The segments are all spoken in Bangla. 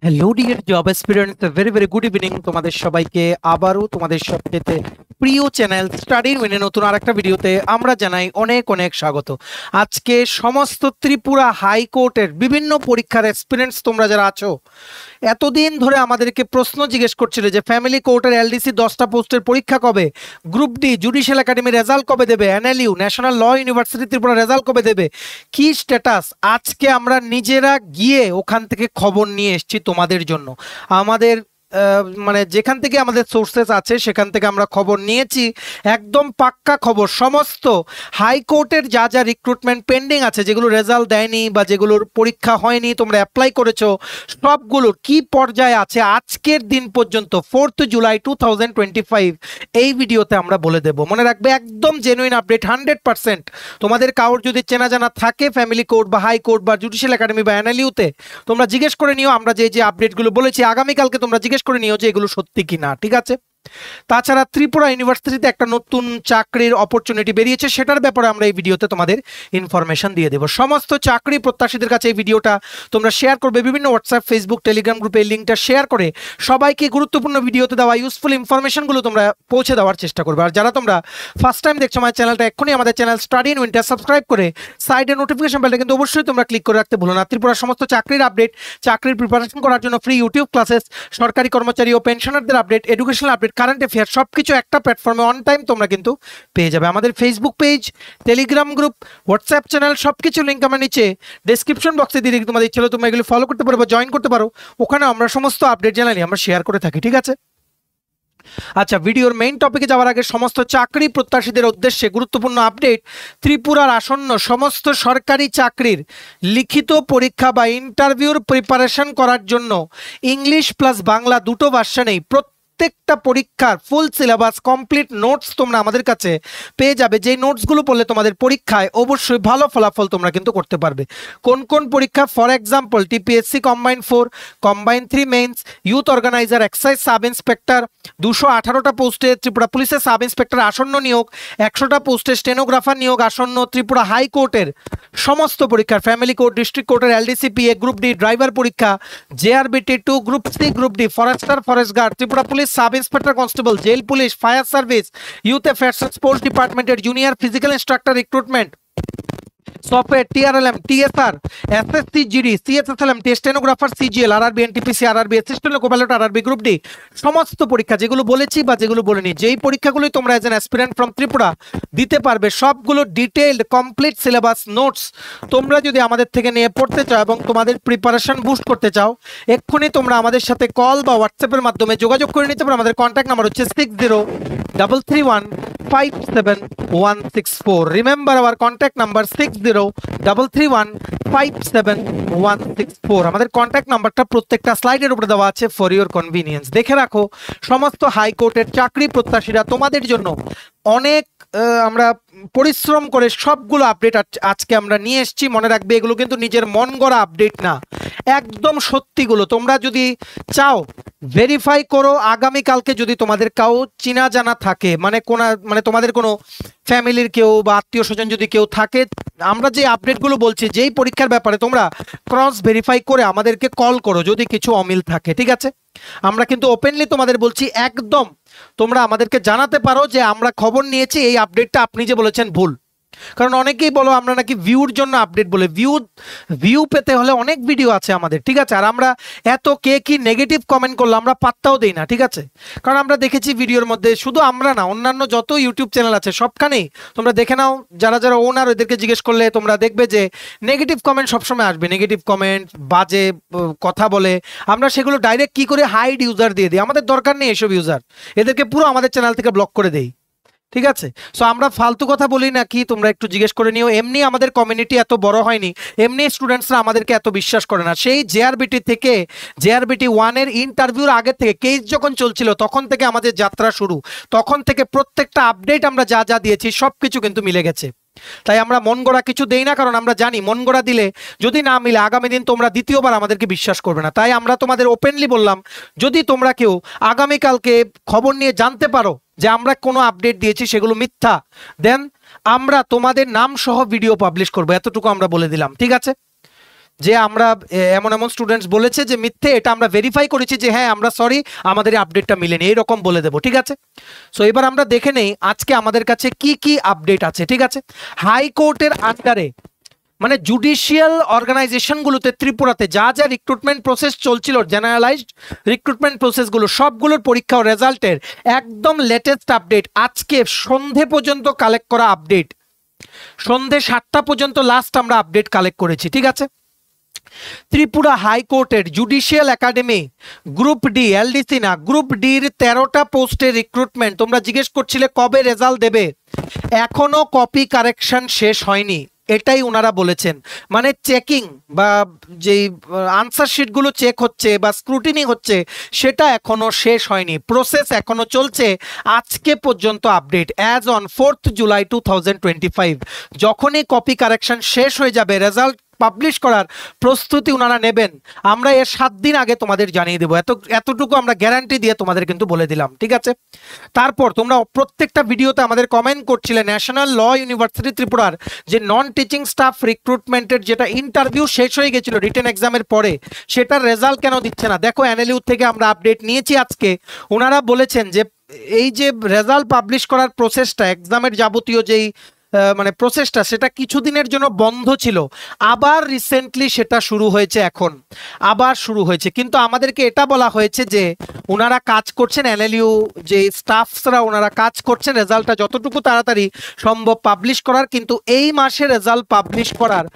Hello dear job aspirants, very very good evening তোমাদের সবাইকে। আবারও তোমাদের সবচেয়ে প্রিয় চ্যানেল স্টাডি উইনে নতুন আরেকটা ভিডিওতে আমরা জানাই অনেক অনেক স্বাগত। আজকে সমস্ত ত্রিপুরা হাইকোর্টের বিভিন্ন পরীক্ষার এক্সপিরিয়েন্স তোমরা যারা আছো, এতদিন ধরে আমাদেরকে প্রশ্ন জিজ্ঞেস করছিলে যে ফ্যামিলি কোর্টের এলডিসি 10টা পোস্টের পরীক্ষা কবে, group D judicial academy result কবে দেবে, NLU National Law University Tripura result কবে দেবে, কি স্ট্যাটাস। আজকে আমরা নিজেরা গিয়ে ওখান থেকে খবর নিয়ে এসেছি তোমাদের জন্য। আমাদের মানে যেখান থেকে আমাদের সোর্সেস আছে সেখান থেকে আমরা খবর নিয়েছি, একদম পাক্কা খবর। সমস্ত হাইকোর্টের যা যা রিক্রুটমেন্ট পেন্ডিং আছে, যেগুলো রেজাল্ট দেয়নি বা যেগুলোর পরীক্ষা হয়নি, তোমরা অ্যাপ্লাই করেছো, সবগুলোর কি পর্যায়ে আছে আজকের দিন পর্যন্ত 4 জুলাই 2025 এই ভিডিওতে আমরা বলে দেব। মনে রাখবে, একদম জেনুইন আপডেট 100%। তোমাদের কারোর যদি চেনা জানা থাকে ফ্যামিলি কোর্ট বা হাইকোর্ট বা জুডিশিয়াল একাডেমি বা এনএলইউতে, তোমরা জিজ্ঞেস করে নিও। আমরা যে যে আপডেটগুলো বলেছি আগামীকালকে তোমরা জিজ্ঞেস করে নিও যে এগুলো সত্যি কিনা, ঠিক আছে? তাছাড়া ত্রিপুরা ইউনিভার্সিটিতে একটা নতুন চাকরির অপরচুনিটি বেরিয়েছে, সেটার ব্যাপারে আমরা এই ভিডিওতে তোমাদের ইনফরমেশন দিয়ে দেবো। সমস্ত চাকরি প্রত্যাশীদের কাছে এই ভিডিওটা তোমরা শেয়ার করবে, বিভিন্ন হোয়াটসঅ্যাপ, ফেসবুক, টেলিগ্রাম গ্রুপে এই লিঙ্কটা শেয়ার করে সবাইকে গুরুত্বপূর্ণ ভিডিওতে দেওয়া ইউজফুল ইনফরমেশনগুলো তোমরা পৌঁছে দেওয়ার চেষ্টা করবে। আর যারা তোমরা ফার্স্ট টাইম দেখছো আমার চ্যানেলটা, এক্ষুনি আমাদের channel study in winter subscribe করে সাইডে নোটিফিকেশন বেলটা কিন্তু অবশ্যই তোমরা ক্লিক করে রাখতে ভুলো না। ত্রিপুরার সমস্ত চাকরির আপডেট, চাকরির প্রিপারেশন করার জন্য ফ্রি ইউটিউব ক্লাসেস, সরকারি কর্মচারী ও পেনশনারদের update, educational update, current affair, সবকিছু একটা প্ল্যাটফর্মে অন টাইম তোমরা কিন্তু পেয়ে যাবে। আমাদের Facebook page, Telegram group, WhatsApp channel, সবকিছু লিঙ্ক আমার নিচে ডেসক্রিপশন বক্সে দিয়ে দিই। তোমাদের ইচ্ছে হলে তোমরা এগুলো ফলো করতে পারো বা জয়েন করতে পারো। ওখানে আমরা সমস্ত আপডেট জানালি আমরা শেয়ার করে থাকি, ঠিক আছে? আচ্ছা, ভিডিওর মেইন টপিকে যাওয়ার আগে সমস্ত চাকরি প্রত্যাশীদের উদ্দেশ্যে গুরুত্বপূর্ণ আপডেট। ত্রিপুরার আসন্ন সমস্ত সরকারি চাকরির লিখিত পরীক্ষা বা ইন্টারভিউর প্রিপারেশন করার জন্য ইংলিশ প্লাস বাংলা দুটো ভার্সনেই প্রত্যেকটা পরীক্ষার ফুল সিলেবাস, কমপ্লিট নোটস তোমরা আমাদের কাছে পেয়ে যাবে। যেই নোটসগুলো পড়লে তোমাদের পরীক্ষায় অবশ্যই ভালো ফলাফল তোমরা কিন্তু করতে পারবে। কোন কোন পরীক্ষা? For example TPSC combine 4, combine 3 mains, youth organiser, excise sub inspector, 218টা পোস্টে ত্রিপুরা পুলিশের সাব ইন্সপেক্টর আসন্ন নিয়োগ, 100টা পোস্টে স্টেনোগ্রাফার নিয়োগ আসন্ন। ত্রিপুরা হাইকোর্টের সমস্ত পরীক্ষার, ফ্যামিলি কোর্ট, ডিস্ট্রিক্ট কোর্টের এলডিসিপি এ, গ্রুপ ডি ড্রাইভার পরীক্ষা, JRBT 2, group C, group D forester, forest guard, Tripura police sub inspector constable, jail police, fire service, youth affairs sports ডিপার্টমেন্টের junior physical instructor recruitment, software, TRLM, TSR, SSC, GD, CSSLM, stenographer, CGL, RRB, NTPC, RRB assistant loco pilot, RRB group D, সমস্ত পরীক্ষা যেগুলো বলেছি বা যেগুলো বলিনি, যেই পরীক্ষাগুলোই তোমরা as an aspirant from Tripura দিতে পারবে, সবগুলো ডিটেইলড কমপ্লিট সিলেবাস নোটস তোমরা যদি আমাদের থেকে নিয়ে পড়তে চাও এবং তোমাদের প্রিপারেশন বুস্ট করতে চাও, এক্ষুনি তোমরা আমাদের সাথে কল বা হোয়াটসঅ্যাপের মাধ্যমে যোগাযোগ করে নিতে পারো। আমাদের কন্ট্যাক্ট নাম্বার হচ্ছে 6033157164। Remember our contact number 6033157164। আমাদের কন্ট্যাক্ট নাম্বারটা প্রত্যেকটা স্লাইডের উপরে দেওয়া আছে ফর ইওর কনভিনিয়েন্স। দেখে রাখো। সমস্ত হাইকোর্টের চাকরি প্রত্যাশীরা তোমাদের জন্য অনেক আমরা পরিশ্রম করে সবগুলো আপডেট আজকে আমরা নিয়ে এসেছি। মনে রাখবে, এগুলো কিন্তু নিজের মন গড়া আপডেট না, একদম সত্যিগুলো। তোমরা যদি চাও ভেরিফাই করো। আগামীকালকে যদি তোমাদের কাউ চিনা জানা থাকে, মানে তোমাদের কোনো ফ্যামিলির কেউ বা আত্মীয় স্বজন যদি কেউ থাকে, আমরা যে আপডেটগুলো বলছি যেই পরীক্ষার ব্যাপারে, তোমরা ক্রস ভেরিফাই করে আমাদেরকে কল করো যদি কিছু অমিল থাকে, ঠিক আছে? আমরা কিন্তু ওপেনলি তোমাদের বলছি, একদম তোমরা আমাদেরকে জানাতে পারো যে আমরা খবর নিয়েছি, এই আপডেটটা আপনি যে বলেছেন ভুল। কারণ অনেকেই বলো আমরা নাকি ভিউর জন্য আপডেট বলে, ভিউ পেতে হলে অনেক ভিডিও আছে আমাদের, ঠিক আছে? আর আমরা এত কে কি নেগেটিভ কমেন্ট করলো আমরা পাত্তাও দেই না, ঠিক আছে? কারণ আমরা দেখেছি ভিডিওর মধ্যে, শুধু আমরা না, অন্যান্য যত ইউটিউব চ্যানেল আছে সবখানেই তোমরা দেখে নাও, যারা যারা ওনার ওদেরকে জিজ্ঞেস করলে তোমরা দেখবে যে নেগেটিভ কমেন্ট সবসময় আসবে। নেগেটিভ কমেন্ট, বাজে কথা বলে, আমরা সেগুলো ডাইরেক্ট কি করে হাইড ইউজার দিয়ে দিই। আমাদের দরকার নেই এসব ইউজার, এদেরকে পুরো আমাদের চ্যানেল থেকে ব্লক করে দেই, ঠিক আছে? সো আমরা ফালতু কথা বলি না কি, তোমরা একটু জিজ্ঞেস করে নিও। এমনি আমাদের কমিউনিটি এত বড় হয়নি, এমনি স্টুডেন্টসরা আমাদেরকে এত বিশ্বাস করে না। সেই জেআরবিটি থেকে, জেআরবিটি 1 এর ইন্টারভিউর আগে থেকে, কেস যখন চলছিল তখন থেকে আমাদের যাত্রা শুরু। তখন থেকে প্রত্যেকটা আপডেট আমরা যা যা দিয়েছি সবকিছু কিন্তু মিলে গেছে। তাই আমরা মন গড়া কিছু দেই না, কারণ আমরা জানি মন গড়া দিলে যদি না মিলে আগামী দিন তোমরা দ্বিতীয়বার আমাদেরকে বিশ্বাস করবে না। তাই আমরা তোমাদের ওপেনলি বললাম, যদি তোমরা কেউ আগামীকালকে খবর নিয়ে জানতে পারো যে আমরা কোনো আপডেট দিয়েছি সেগুলো মিথ্যা, দেন আমরা তোমাদের নাম সহ ভিডিও পাবলিশ করবো, এতটুকু আমরা বলে দিলাম, ঠিক আছে? যে আমরা এমন এমন স্টুডেন্টস বলেছে যে মিথ্যে, এটা আমরা ভেরিফাই করেছি যে হ্যাঁ আমরা সরি, আমাদের এই আপডেটটা মিলেনি, এইরকম বলে দেবো। ঠিক আছে, সো এবার আমরা দেখে নেই আজকে আমাদের কাছে কি কি আপডেট আছে। ঠিক আছে, হাইকোর্টের আন্ডারে মানে জুডিশিয়াল অর্গানাইজেশনগুলোতে ত্রিপুরাতে যা যা রিক্রুটমেন্ট প্রসেস চলছিল, জেনারেলাইজড রিক্রুটমেন্ট প্রসেসগুলো সবগুলোর পরীক্ষা ও রেজাল্টের একদম লেটেস্ট আপডেট আজকে সন্ধে পর্যন্ত কালেক্ট করা আপডেট। সন্ধে 7টা পর্যন্ত লাস্ট আমরা আপডেট কালেক্ট করেছি। ঠিক আছে, ত্রিপুরা হাইকোর্টের judicial academy group D, LDC না, গ্রুপ ডির 13টা পোস্টের রিক্রুটমেন্ট। তোমরা জিজ্ঞেস করছিলে কবে রেজাল্ট দেবে, এখনো কপি কারেকশন শেষ হয়নি, এটাই ওনারা বলেছেন। মানে চেকিং বা যেই আনসার শিটগুলো চেক হচ্ছে বা স্ক্রুটিনি হচ্ছে সেটা এখনো শেষ হয়নি, প্রসেস এখনো চলছে। আজকে পর্যন্ত update as on 4th July 2025, যখনই কপি কারেকশন শেষ হয়ে যাবে, রেজাল্ট পাবলিশ করার প্রস্তুতি ওনারা নেবেন, আমরা এর 7 দিন আগে তোমাদের জানিয়ে দেবো। এতটুকু আমরা গ্যারান্টি দিয়ে তোমাদের কিন্তু বলে দিলাম। ঠিক আছে, তারপর তোমরা প্রত্যেকটা ভিডিওতে আমাদের কমেন্ট করছিলে ন্যাশনাল ল ইউনিভার্সিটি ত্রিপুরার যে নন টিচিং স্টাফ রিক্রুটমেন্টের যেটা ইন্টারভিউ শেষ হয়ে গেছিল রিটেন এক্সামের পরে, সেটার রেজাল্ট কেন দিচ্ছে না। দেখো এনএলইউ থেকে আমরা আপডেট নিয়েছি আজকে, ওনারা বলেছেন যে এই যে রেজাল্ট পাবলিশ করার প্রসেসটা, এক্সামের যাবতীয় যেই মানে প্রসেসটা, সেটা কিছুদিনের জন্য বন্ধ ছিল, আবার রিসেন্টলি সেটা শুরু হয়েছে, এখন আবার শুরু হয়েছে। কিন্তু আমাদেরকে এটা বলা হয়েছে যে ওনারা কাজ করছেন, এনএলইউ যে স্টাফসরা ওনারা কাজ করছেন রেজাল্টটা যতটুকু তাড়াতাড়ি সম্ভব পাবলিশ করার, কিন্তু এই মাসে রেজাল্ট পাবলিশ করার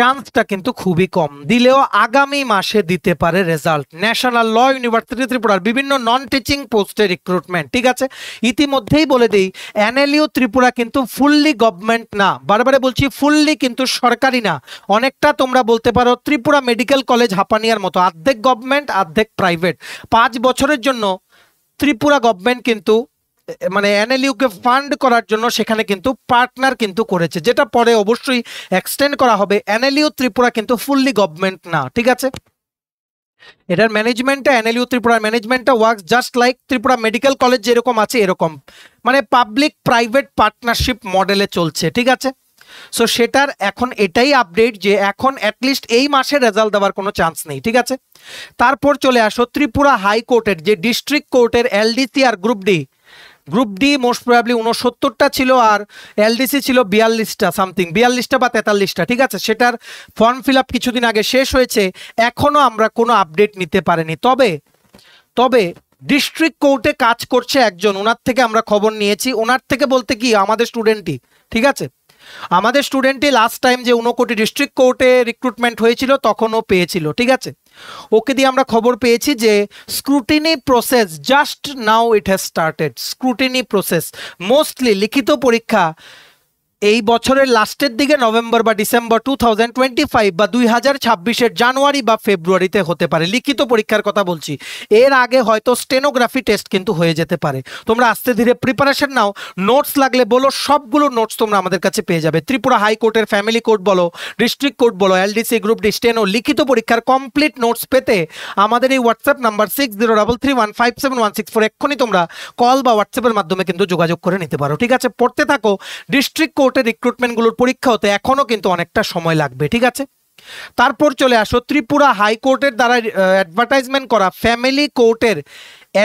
চান্সটা কিন্তু খুবই কম, দিলেও আগামী মাসে দিতে পারে রেজাল্ট। ন্যাশনাল ল ইউনিভার্সিটি ত্রিপুরার বিভিন্ন নন টিচিং পোস্টে রিক্রুটমেন্ট। ঠিক আছে, ইতিমধ্যেই বলে দিই এনএলইউ ত্রিপুরা কিন্তু ফুললি গভর্নমেন্ট না, বারবারে বলছি ফুললি কিন্তু সরকারি না। অনেকটা তোমরা বলতে পারো ত্রিপুরা মেডিকেল কলেজ হাপানিয়ার মতো, অর্ধেক গভর্নমেন্ট অর্ধেক প্রাইভেট। 5 বছরের জন্য ত্রিপুরা গভর্নমেন্ট কিন্তু মানে এনএলইউকে ফান্ড করার জন্য সেখানে কিন্তু পার্টনার কিন্তু করেছে, যেটা পরে অবশ্যই এক্সটেন্ড করা হবে। এনএলইউ ত্রিপুরা কিন্তু ফুললি গভর্নমেন্ট না। ঠিক আছে, এটার ম্যানেজমেন্টটা, এনএলইউ ত্রিপুরার ম্যানেজমেন্টটা works just like Tripura medical college যেরকম আছে এরকম, মানে পাবলিক প্রাইভেট পার্টনারশিপ মডেলে চলছে। ঠিক আছে, সো সেটার এখন এটাই আপডেট যে এখন অ্যাটলিস্ট এই মাসে রেজাল্ট দেওয়ার কোনো চান্স নেই। ঠিক আছে, তারপর চলে আসো ত্রিপুরা হাইকোর্টের যে ডিস্ট্রিক্ট কোর্টের এলডিসি আর গ্রুপ ডি মোস্ট প্রবাবলি 69টা ছিল, আর এলডিসি ছিল 42টা সামথিং, 42টা বা 43টা। ঠিক আছে, সেটার ফর্ম ফিল আপ কিছুদিন আগে শেষ হয়েছে, এখনো আমরা কোনো আপডেট নিতে পারিনি। তবে ডিস্ট্রিক্ট কোর্টে কাজ করছে একজন, ওনার থেকে আমরা খবর নিয়েছি। ওনার থেকে বলতে কি আমাদের স্টুডেন্টই। ঠিক আছে, আমাদের স্টুডেন্টই লাস্ট টাইম যে 59 ডিস্ট্রিক্ট কোর্টে রিক্রুটমেন্ট হয়েছিল তখনও পেয়েছিল। ঠিক আছে, ওকে দিয়ে আমরা খবর পেয়েছি যে scrutiny process just now it has started. Scrutiny process mostly লিখিত পরীক্ষা এই বছরের লাস্টের দিকে নভেম্বর বা ডিসেম্বর 2025 বা 2026-এর জানুয়ারি বা ফেব্রুয়ারিতে হতে পারে, লিখিত পরীক্ষার কথা বলছি। এর আগে হয়তো স্টেনোগ্রাফি টেস্ট কিন্তু হয়ে যেতে পারে। তোমরা আস্তে ধীরে প্রিপারেশন নাও, নোটস লাগলে বলো, সবগুলো নোটস তোমরা আমাদের কাছে পেয়ে যাবে। ত্রিপুরা হাইকোর্টের ফ্যামিলি কোর্ট বলো, ডিস্ট্রিক্ট কোর্ট বলো, এলডিসি, গ্রুপ ডি, স্টেনো, লিখিত পরীক্ষার কমপ্লিট নোটস পেতে আমাদের এই হোয়াটসঅ্যাপ নাম্বার 6033157164 এক্ষুনি তোমরা কল বা হোয়াটসঅ্যাপের মাধ্যমে কিন্তু যোগাযোগ করে নিতে পারো। ঠিক আছে, পড়তে থাকো। ডিস্ট্রিক্ট রিক্রুটমেন্টগুলোর পরীক্ষা হতে এখনো কিন্তু অনেকটা সময় লাগবে। ঠিক আছে, তারপর চলে আসো ত্রিপুরা হাইকোর্টের দ্বারা অ্যাডভার্টাইজমেন্ট করা ফ্যামিলি কোর্টের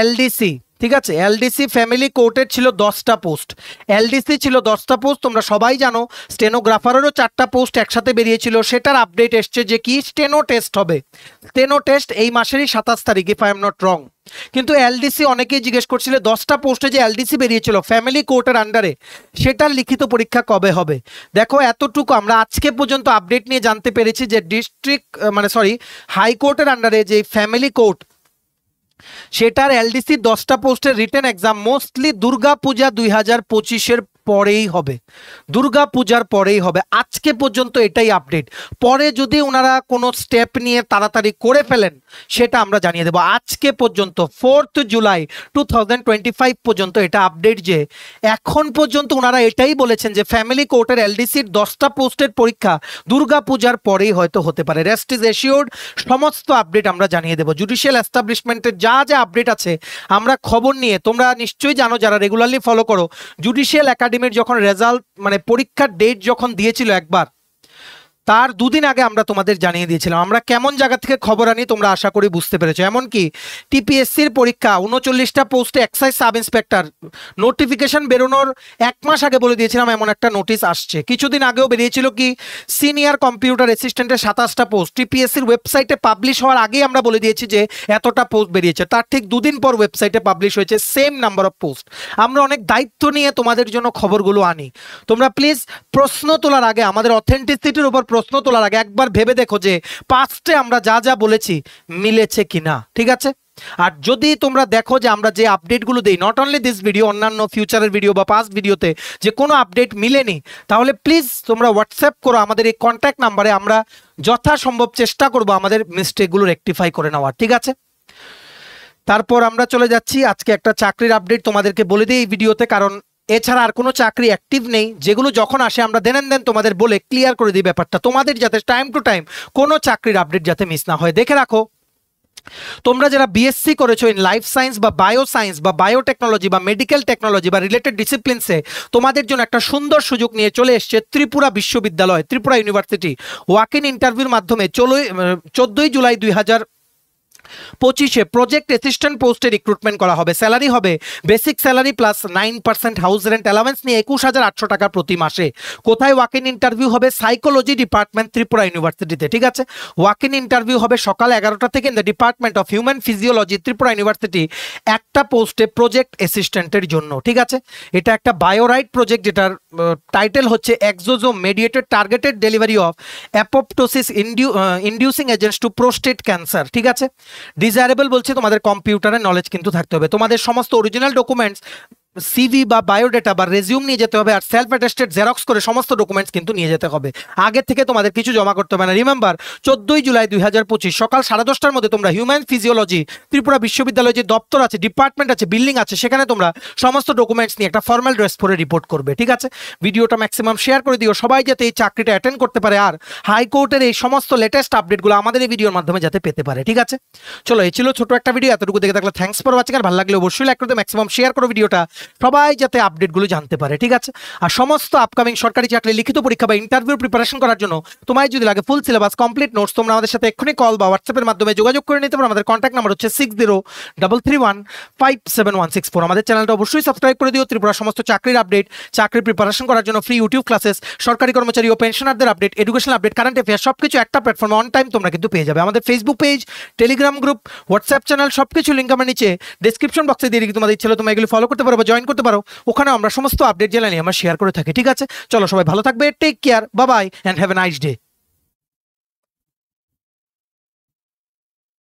এলডিসি। ঠিক আছে, এলডিসি ফ্যামিলি কোর্টের ছিল 10টা পোস্ট, এলডিসি ছিল 10টা পোস্ট, তোমরা সবাই জানো। স্টেনোগ্রাফারেরও 4টা পোস্ট একসাথে বেরিয়েছিল, সেটার আপডেট এসছে যে কি স্টেনো টেস্ট হবে। স্টেনো টেস্ট এই মাসেরই 27 তারিখ, if I am not wrong. কিন্তু এলডিসি অনেকেই জিজ্ঞেস করছিল 10টা পোস্টে যে এলডিসি বেরিয়েছিল ফ্যামিলি কোর্টের আন্ডারে, সেটার লিখিত পরীক্ষা কবে হবে। দেখো এতটুকু আমরা আজকে পর্যন্ত আপডেট নিয়ে জানতে পেরেছি যে হাইকোর্টের আন্ডারে যে ফ্যামিলি কোর্ট, সেটার এলডিসি 10টা পোস্টের রিটেন এক্সাম মোস্টলি দুর্গা পূজা 2025-এর পরেই হবে, দুর্গা পূজার পরেই হবে। আজকে পর্যন্ত এটাই আপডেট। পরে যদি ওনারা কোনো স্টেপ নিয়ে তাড়াতাড়ি করে ফেলেন সেটা আমরা জানিয়ে দেব। আজকে পর্যন্ত 4th জুলাই 2025 পর্যন্ত এটা আপডেট যে এখন পর্যন্ত ওনারা এটাই বলেছেন যে ফ্যামিলি কোর্টের এলডিসির 10টা পোস্টের পরীক্ষা দুর্গা পূজার পরেই হয়তো হতে পারে। রেস্ট ইজ এশিওর্ড, সমস্ত আপডেট আমরা জানিয়ে দেব। জুডিশিয়াল এস্টাবলিশমেন্টের যা যা আপডেট আছে আমরা খবর নিয়ে, তোমরা নিশ্চয়ই জানো যারা রেগুলারলি ফলো করো, জুডিশিয়াল একাডেমির যখন রেজাল্ট মানে পরীক্ষার ডেট যখন দিয়েছিল একবার, তার দুদিন আগে আমরা তোমাদের জানিয়ে দিয়েছিলাম। আমরা কেমন জায়গা থেকে খবর আনি তোমরা আশা করি বুঝতে পেরেছো। এমনকি টিপিএসসির পরীক্ষা 39টা পোস্টে এক্সাইজ সাব ইন্সপেক্টর নোটিফিকেশন বেরোনোর 1 মাস আগে বলে দিয়েছিলাম এমন একটা নোটিশ আসছে। কিছুদিন আগেও বেরিয়েছিল কি সিনিয়র কম্পিউটার অ্যাসিস্ট্যান্টের 27টা পোস্ট টিপিএসসির ওয়েবসাইটে পাবলিশ হওয়ার আগেই আমরা বলে দিয়েছি যে এতটা পোস্ট বেরিয়েছে। তার ঠিক দুদিন পর ওয়েবসাইটে পাবলিশ হয়েছে সেম নাম্বার অফ পোস্ট। আমরা অনেক দায়িত্ব নিয়ে তোমাদের জন্য খবরগুলো আনি। তোমরা প্লিজ প্রশ্ন তোলার আগে, আমাদের অথেন্টিসিটির উপর প্রশ্ন তোলার আগে একবার ভেবে দেখো যে পাস্টে আমরা যা যা বলেছি মিলেছে কিনা, ঠিক আছে? আর যদি তোমরা দেখো যে আমরা যে আপডেটগুলো দিই, নট অনলি দিস ভিডিও, অন্যান্য ফিউচারের ভিডিও বা পাস্ট ভিডিওতে যে কোনো আপডেট মিলেনি, তাহলে প্লিজ তোমরা হোয়াটসঅ্যাপ করো আমাদের এই কন্ট্যাক্ট নাম্বারে। আমরা যথাসম্ভব চেষ্টা করব আমাদের মিস্টেকগুলো রেকটিফাই করে নেওয়ার, ঠিক আছে? তারপর আমরা চলে যাচ্ছি আজকে একটা চাকরির আপডেট তোমাদেরকে বলে দিই এই ভিডিওতে, কারণ এছাড়া আর কোনো চাকরি অ্যাক্টিভ নেই। যেগুলো যখন আসে আমরা দেন তোমাদের বলে ক্লিয়ার করে দিই ব্যাপারটা, তোমাদের যাতে টাইম টু টাইম কোনো চাকরির আপডেট যাতে মিস না হয়। দেখে রাখো, তোমরা যারা বিএসসি করেছো ইন লাইফ সায়েন্স বা বায়ো সায়েন্স বা বায়োটেকনোলজি বা মেডিকেল টেকনোলজি বা রিলেটেড ডিসিপ্লিনসে, তোমাদের জন্য একটা সুন্দর সুযোগ নিয়ে চলে এসছে ত্রিপুরা বিশ্ববিদ্যালয়, ত্রিপুরা ইউনিভার্সিটি। ওয়াক ইন ইন্টারভিউর মাধ্যমে 14 জুলাই 2025 প্রজেক্ট অ্যাসিস্ট্যান্ট পোস্টে রিক্রুটমেন্ট করা হবে। স্যালারি হবে basic salary plus 9% house rent allowance নিয়ে 21,800 টাকা প্রতি মাসে। কোথায় ওয়াক ইন ইন্টারভিউ হবে? সাইকোলজি ডিপার্টমেন্ট, ত্রিপুরা ইউনিভার্সিটিতে, ঠিক আছে? ওয়াক ইন ইন্টারভিউ হবে সকাল 11টা থেকে in the department of human physiology, Tripura university, একটা পোস্টে প্রজেক্ট অ্যাসিস্ট্যান্টের জন্য, ঠিক আছে? এটা একটা বায়োরাইট প্রজেক্ট, যেটার টাইটেল হচ্ছে exosome mediated targeted delivery of apoptosis inducing agents to prostate cancer, ঠিক আছে? ডিজায়ারেবল বলছে তোমাদের কম্পিউটারের নলেজ কিন্তু থাকতে হবে। তোমাদের সমস্ত অরিজিনাল ডকুমেন্টস, সিভি বা বায়োডাটা বা রেজিউম নিয়ে যেতে হবে, আর সেলফ অ্যাটেস্টেড জেরক্স করে সমস্ত ডকুমেন্টস কিন্তু নিয়ে যেতে হবে। আগে থেকে তোমাদের কিছু জমা করতে হবে না। রিমেম্বার, 14 জুলাই 2025 সকাল 10:30টার মধ্যে তোমরা হিউম্যান ফিজিওলজি, ত্রিপুরা বিশ্ববিদ্যালয়ে যে দপ্তর আছে, ডিপার্টমেন্ট আছে, বিল্ডিং আছে, সেখানে তোমরা সমস্ত ডকুমেন্টস নিয়ে একটা ফর্মাল ড্রেস পরে রিপোর্ট করবে, ঠিক আছে? ভিডিওটা ম্যাক্সিমাম শেয়ার করে দিও, সবাই যাতে এই চাকরিটা অ্যাটেন্ড করতে পারে আর হাইকোর্টের এই সমস্ত লেটেস্ট আপডেটগুলো আমাদের এই ভিডিওর মাধ্যমে যাতে পেতে পারে, ঠিক আছে? চলো, এই ছিল ছোট একটা ভিডিও। এতটুকু দেখে থাকলে থ্যাঙ্কস ফর ওয়াচিং। আর ভালো লাগলে অবশ্যই লাইক করতে, ম্যাক্সিমাম শেয়ার করো ভিডিওটা, সবাই যাতে আপডেটগুলো জানতে পারে, ঠিক আছে? আর সমস্ত আপকামিং সরকারি চাকরি লিখিত পরীক্ষা বা ইন্টারভিউ প্রিপারেশন করার জন্য তোমায় যদি লাগে ফুল সিলেবাস কমপ্লিট নোটস, তোমরা আমাদের সাথে এক্ষুনি কল বা হোয়াটসঅ্যাপের মাধ্যমে যোগাযোগ করে নিতে পারো। আমাদের কন্ট্যাক্ট নাম্বার হচ্ছে 6033157164। আমাদের চ্যানেলটা অবশ্যই সাবস্ক্রাইব করে দিও। ত্রিপুরার সমস্ত চাকরির আপডেট, চাকরি প্রিপারেশন করার জন্য ফ্রি ইউটিউব ক্লাসেস, সরকারি কর্মচারী ও পেনশনারদের update, educational update, current affair সবকিছু একটা প্ল্যাটফর্মে অন টাইম তোমরা কিন্তু পেয়ে যাবে। আমাদের Facebook page, Telegram group, WhatsApp channel সবকিছু লিঙ্ক আমার নিচে ডেসক্রিপশন বক্সে দিয়ে রেখে তোমাদের ইচ্ছে হলে তোমরা এগুলো ফলো করতে পারো বা জয়েন করতে পারো। ওখানে আমরা সমস্ত আপডেট জেনে নিয়ে আমরা শেয়ার করে থাকি, ঠিক আছে? চলো, সবাই ভালো থাকবে, take care, bye bye, and have a nice day.